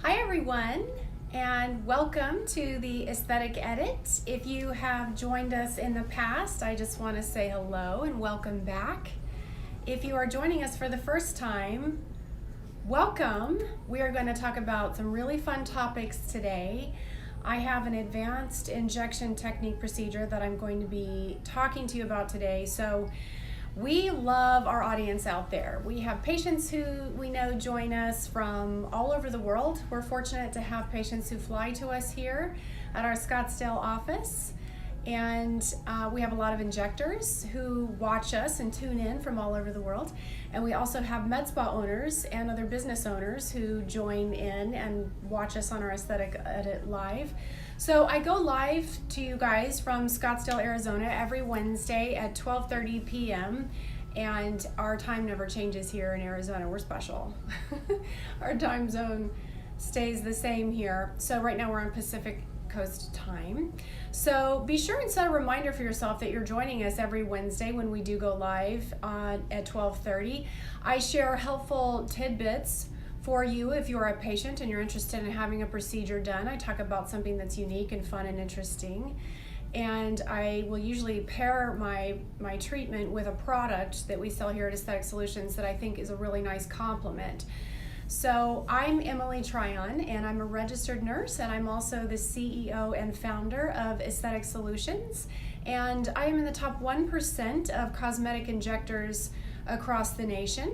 Hi everyone, and welcome to the Aesthetic Edit. If you have joined us in the past, I just want to say hello and welcome back. If you are joining us for the first time, welcome. We are going to talk about some really fun topics today. I have an advanced injection technique procedure that I'm going to be talking to you about today. So we love our audience out there. We have patients who we know join us from all over the world. We're fortunate to have patients who fly to us here at our Scottsdale office. And we have a lot of injectors who watch us and tune in from all over the world. And we also have med spa owners and other business owners who join in and watch us on our Aesthetic Edit live. So I go live to you guys from Scottsdale, Arizona every Wednesday at 12:30 p.m. And our time never changes here in Arizona. We're special. Our time zone stays the same here. So right now we're on Pacific Coast time. So be sure and set a reminder for yourself that you're joining us every Wednesday when we do go live at 12:30. I share helpful tidbits for you if you're a patient and you're interested in having a procedure done. I talk about something that's unique and fun and interesting. And I will usually pair my treatment with a product that we sell here at Esthetic Solutions that I think is a really nice complement. So I'm Emily Tryon, and I'm a registered nurse, and I'm also the CEO and founder of Esthetic Solutions. And I am in the top 1% of cosmetic injectors across the nation.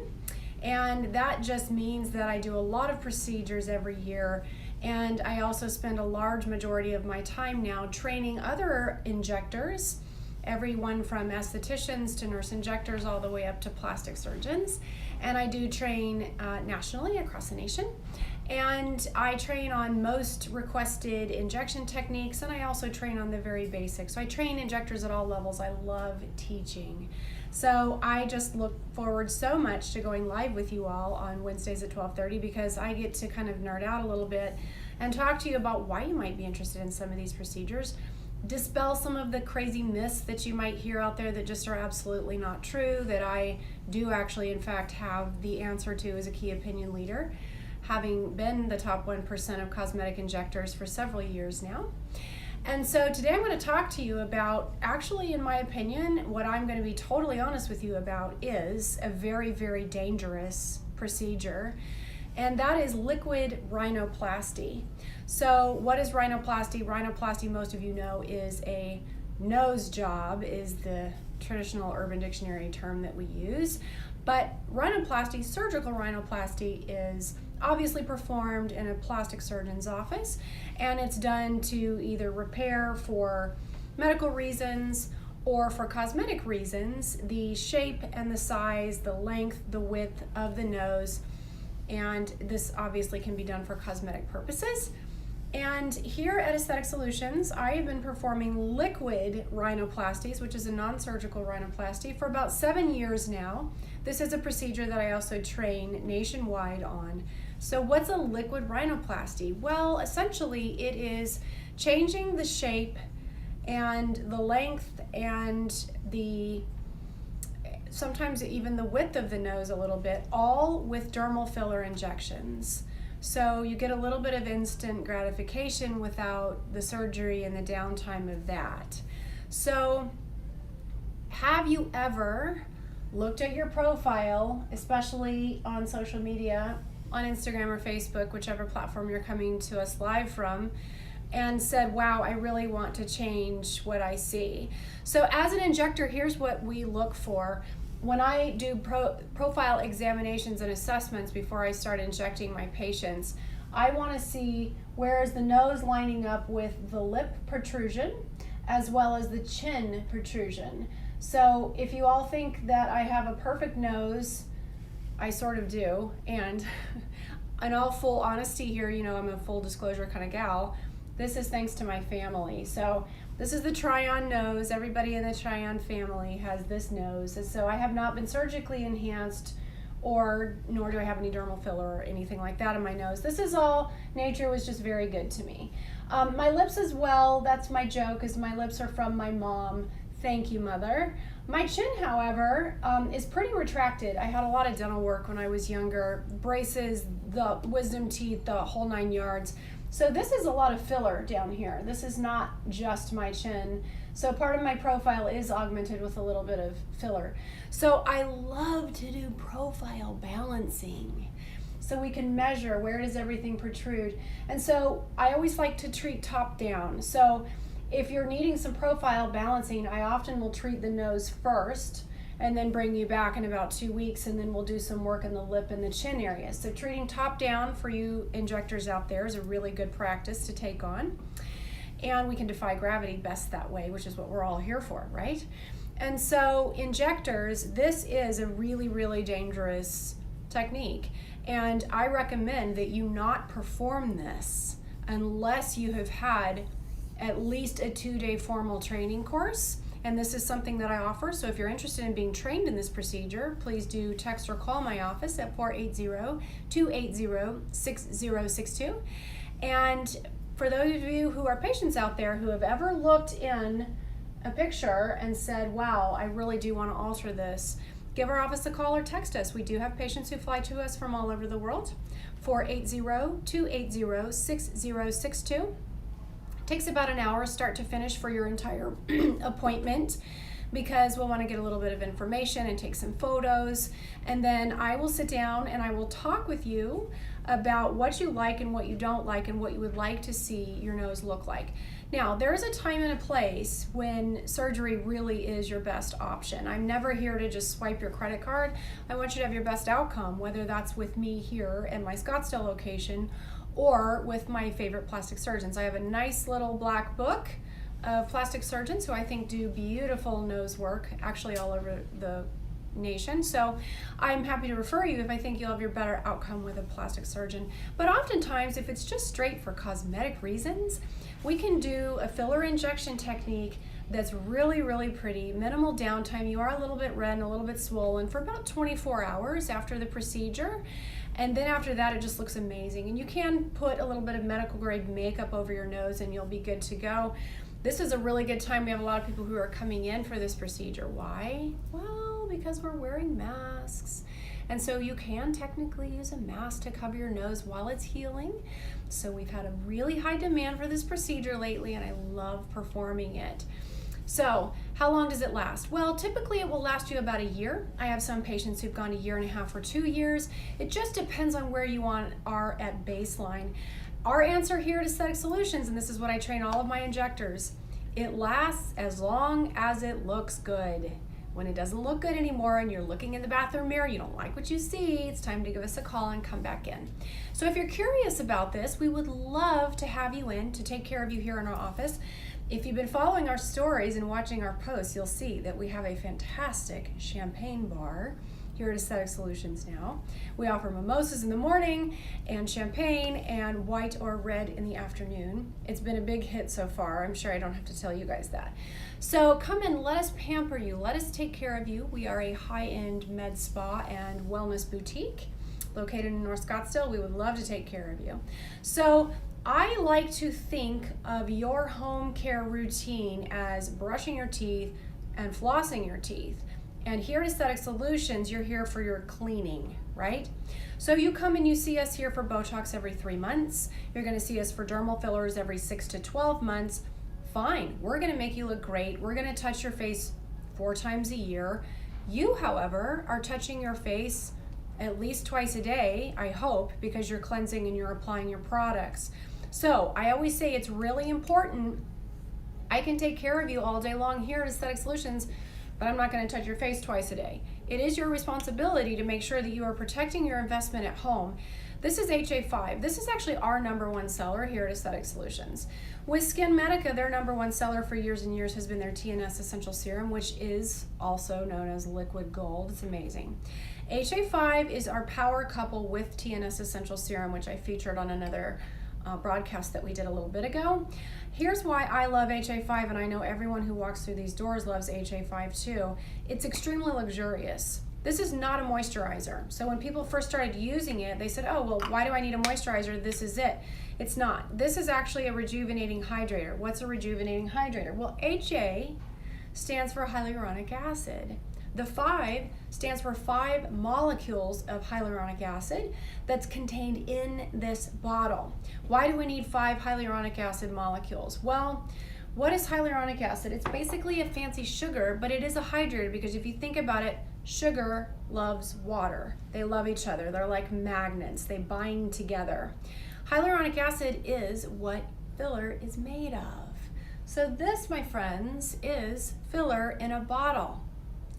And that just means that I do a lot of procedures every year. And I also spend a large majority of my time now training other injectors, everyone from estheticians to nurse injectors all the way up to plastic surgeons. And I do train nationally across the nation. And I train on most requested injection techniques, and I also train on the very basics. So I train injectors at all levels. I love teaching. So I just look forward so much to going live with you all on Wednesdays at 12:30 because I get to kind of nerd out a little bit and talk to you about why you might be interested in some of these procedures, dispel some of the crazy myths that you might hear out there that just are absolutely not true, that I do actually in fact have the answer to as a key opinion leader, having been the top 1% of cosmetic injectors for several years now. And so today I'm going to talk to you about, actually in my opinion, what I'm going to be totally honest with you about is a very, very dangerous procedure, and that is liquid rhinoplasty. So what is rhinoplasty? Rhinoplasty, most of you know, is a nose job, is the traditional Urban Dictionary term that we use. But rhinoplasty, surgical rhinoplasty, is obviously performed in a plastic surgeon's office, and it's done to either repair for medical reasons or for cosmetic reasons the shape and the size, the length, the width of the nose, and this obviously can be done for cosmetic purposes. And here at Esthetic Solutions, I have been performing liquid rhinoplasties, which is a non-surgical rhinoplasty, for about 7 years now. This is a procedure that I also train nationwide on. So what's a liquid rhinoplasty? Well, essentially it is changing the shape and the length and sometimes even the width of the nose a little bit, all with dermal filler injections. So you get a little bit of instant gratification without the surgery and the downtime of that. So have you ever looked at your profile, especially on social media, on Instagram or Facebook, whichever platform you're coming to us live from, and said, wow, I really want to change what I see? So as an injector, here's what we look for. When I do profile examinations and assessments before I start injecting my patients, I want to see where is the nose lining up with the lip protrusion as well as the chin protrusion. So if you all think that I have a perfect nose, I sort of do, and in all full honesty here, you know, I'm a full disclosure kind of gal. This is thanks to my family. So this is the Tryon nose. Everybody in the Tryon family has this nose. And so I have not been surgically enhanced, nor do I have any dermal filler or anything like that in my nose. This is all, nature was just very good to me. My lips as well, that's my joke, is my lips are from my mom. Thank you, Mother. My chin, however, is pretty retracted. I had a lot of dental work when I was younger, braces, the wisdom teeth, the whole 9 yards. So this is a lot of filler down here. This is not just my chin. So part of my profile is augmented with a little bit of filler. So I love to do profile balancing, so we can measure where does everything protrude. And so I always like to treat top down. So if you're needing some profile balancing, I often will treat the nose first and then bring you back in about 2 weeks, and then we'll do some work in the lip and the chin area. So treating top down for you injectors out there is a really good practice to take on. And we can defy gravity best that way, which is what we're all here for, right? And so injectors, this is a really, really dangerous technique. And I recommend that you not perform this unless you have had at least a 2-day formal training course. And this is something that I offer. So if you're interested in being trained in this procedure, please do text or call my office at 480-280-6062. And for those of you who are patients out there who have ever looked in a picture and said, wow, I really do want to alter this, give our office a call or text us. We do have patients who fly to us from all over the world. 480-280-6062. Takes about an hour start to finish for your entire appointment, because we'll want to get a little bit of information and take some photos, and then I will sit down and I will talk with you about what you like and what you don't like and what you would like to see your nose look like. Now, there is a time and a place when surgery really is your best option. I'm never here to just swipe your credit card. I want you to have your best outcome, whether that's with me here in my Scottsdale location or with my favorite plastic surgeons. I have a nice little black book of plastic surgeons who I think do beautiful nose work, actually all over the nation. So I'm happy to refer you if I think you'll have your better outcome with a plastic surgeon. But oftentimes, if it's just straight for cosmetic reasons, we can do a filler injection technique that's really, really pretty, minimal downtime. You are a little bit red and a little bit swollen for about 24 hours after the procedure. And then after that, it just looks amazing. And you can put a little bit of medical grade makeup over your nose and you'll be good to go. This is a really good time. We have a lot of people who are coming in for this procedure. Why? Well, because we're wearing masks. And so you can technically use a mask to cover your nose while it's healing. So we've had a really high demand for this procedure lately, and I love performing it. So how long does it last? Well, typically it will last you about a year. I have some patients who've gone 1.5 years or 2 years. It just depends on where you are at baseline. Our answer here at Esthetic Solutions, and this is what I train all of my injectors, it lasts as long as it looks good. When it doesn't look good anymore and you're looking in the bathroom mirror, you don't like what you see, it's time to give us a call and come back in. So if you're curious about this, we would love to have you in to take care of you here in our office. If you've been following our stories and watching our posts, you'll see that we have a fantastic champagne bar here at Esthetic Solutions now. We offer mimosas in the morning and champagne and white or red in the afternoon. It's been a big hit so far. I'm sure I don't have to tell you guys that. So come in, let us pamper you, let us take care of you. We are a high-end med spa and wellness boutique located in North Scottsdale. We would love to take care of you. So I like to think of your home care routine as brushing your teeth and flossing your teeth. And here at Esthetic Solutions, you're here for your cleaning, right? So you come and you see us here for Botox every 3 months. You're gonna see us for dermal fillers every 6 to 12 months. Fine, we're gonna make you look great. We're gonna touch your face 4 times a year. You, however, are touching your face at least twice a day, I hope, because you're cleansing and you're applying your products. So I always say it's really important. I can take care of you all day long here at Esthetic Solutions, but I'm not going to touch your face twice a day. It is your responsibility to make sure that you are protecting your investment at home. This is HA5. This is actually our #1 seller here at Esthetic Solutions. With Skin Medica, their #1 seller for years and years has been their TNS Essential Serum, which is also known as liquid gold. It's amazing. HA5 is our power couple with TNS Essential Serum, which I featured on another broadcast that we did a little bit ago. Here's why I love HA5, and I know everyone who walks through these doors loves HA5 too. It's extremely luxurious. This is not a moisturizer. So when people first started using it, they said, oh, well, why do I need a moisturizer? This is it. It's not. This is actually a rejuvenating hydrator. What's a rejuvenating hydrator? Well, HA stands for hyaluronic acid. The 5 stands for 5 molecules of hyaluronic acid that's contained in this bottle. Why do we need 5 hyaluronic acid molecules? Well, what is hyaluronic acid? It's basically a fancy sugar, but it is a hydrator because if you think about it, sugar loves water. They love each other. They're like magnets. They bind together. Hyaluronic acid is what filler is made of. So this, my friends, is filler in a bottle.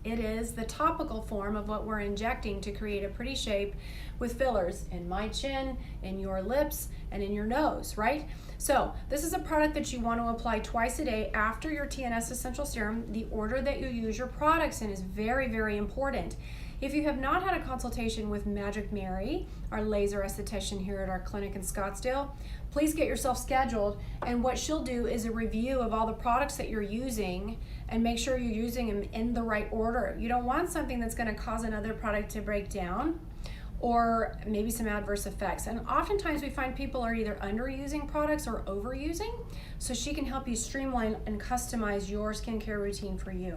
It is the topical form of what we're injecting to create a pretty shape with fillers in my chin, in your lips, and in your nose, right? So this is a product that you want to apply twice a day after your TNS Essential Serum. The order that you use your products in is very, very important. If you have not had a consultation with Magic Mary, our laser esthetician here at our clinic in Scottsdale, please get yourself scheduled, and what she'll do is a review of all the products that you're using and make sure you're using them in the right order. You don't want something that's going to cause another product to break down or maybe some adverse effects. And oftentimes we find people are either underusing products or overusing, so she can help you streamline and customize your skincare routine for you.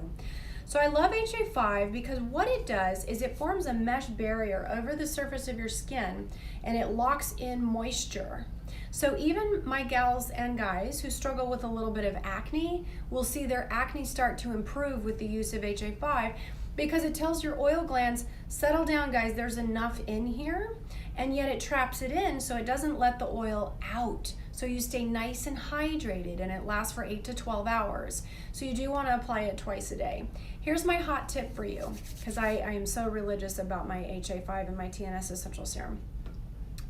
So I love HA5 because what it does is it forms a mesh barrier over the surface of your skin and it locks in moisture. So even my gals and guys who struggle with a little bit of acne will see their acne start to improve with the use of HA5 because it tells your oil glands, settle down guys, there's enough in here, and yet it traps it in so it doesn't let the oil out. So you stay nice and hydrated and it lasts for 8 to 12 hours. So you do want to apply it twice a day. Here's my hot tip for you because I am so religious about my HA5 and my TNS Essential Serum.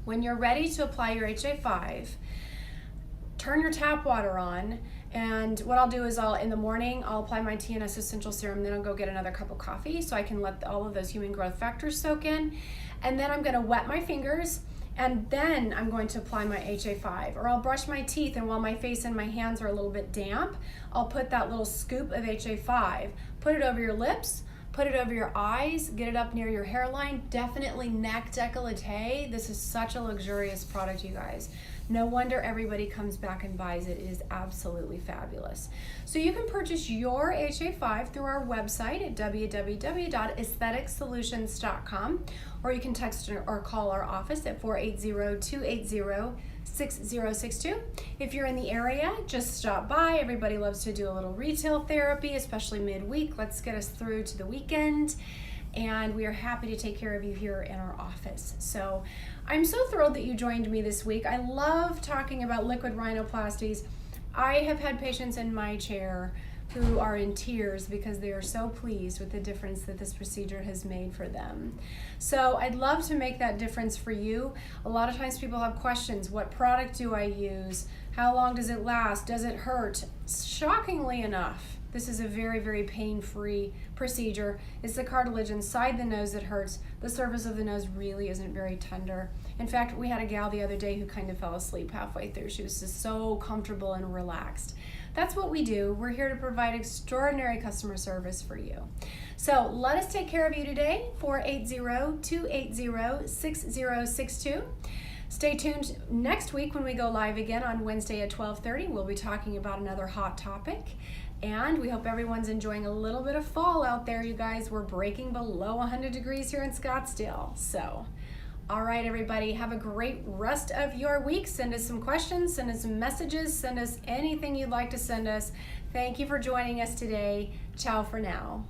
When you're ready to apply your HA5, turn your tap water on, and what I'll do is in the morning, I'll apply my TNS Essential Serum, then I'll go get another cup of coffee so I can let all of those human growth factors soak in, and then I'm gonna wet my fingers, and then I'm going to apply my HA5, or I'll brush my teeth, and while my face and my hands are a little bit damp, I'll put that little scoop of HA5, put it over your lips, put it over your eyes, get it up near your hairline, definitely neck décolleté. This is such a luxurious product, you guys. No wonder everybody comes back and buys it. It is absolutely fabulous. So you can purchase your HA5 through our website at www.aestheticsolutions.com, or you can text or call our office at 480-280-6062. If you're in the area, just stop by. Everybody loves to do a little retail therapy, especially midweek. Let's get us through to the weekend. And we are happy to take care of you here in our office. So I'm so thrilled that you joined me this week. I love talking about liquid rhinoplasties. I have had patients in my chair who are in tears because they are so pleased with the difference that this procedure has made for them. So I'd love to make that difference for you. A lot of times people have questions. What product do I use? How long does it last? Does it hurt? Shockingly enough, this is a very, very pain-free procedure. It's the cartilage inside the nose that hurts. The surface of the nose really isn't very tender. In fact, we had a gal the other day who kind of fell asleep halfway through. She was just so comfortable and relaxed. That's what we do. We're here to provide extraordinary customer service for you. So let us take care of you today, 480-280-6062. Stay tuned next week when we go live again on Wednesday at 12:30. We'll be talking about another hot topic. And we hope everyone's enjoying a little bit of fall out there, you guys. We're breaking below 100 degrees here in Scottsdale. So, all right, everybody, have a great rest of your week. Send us some questions, send us some messages, send us anything you'd like to send us. Thank you for joining us today. Ciao for now.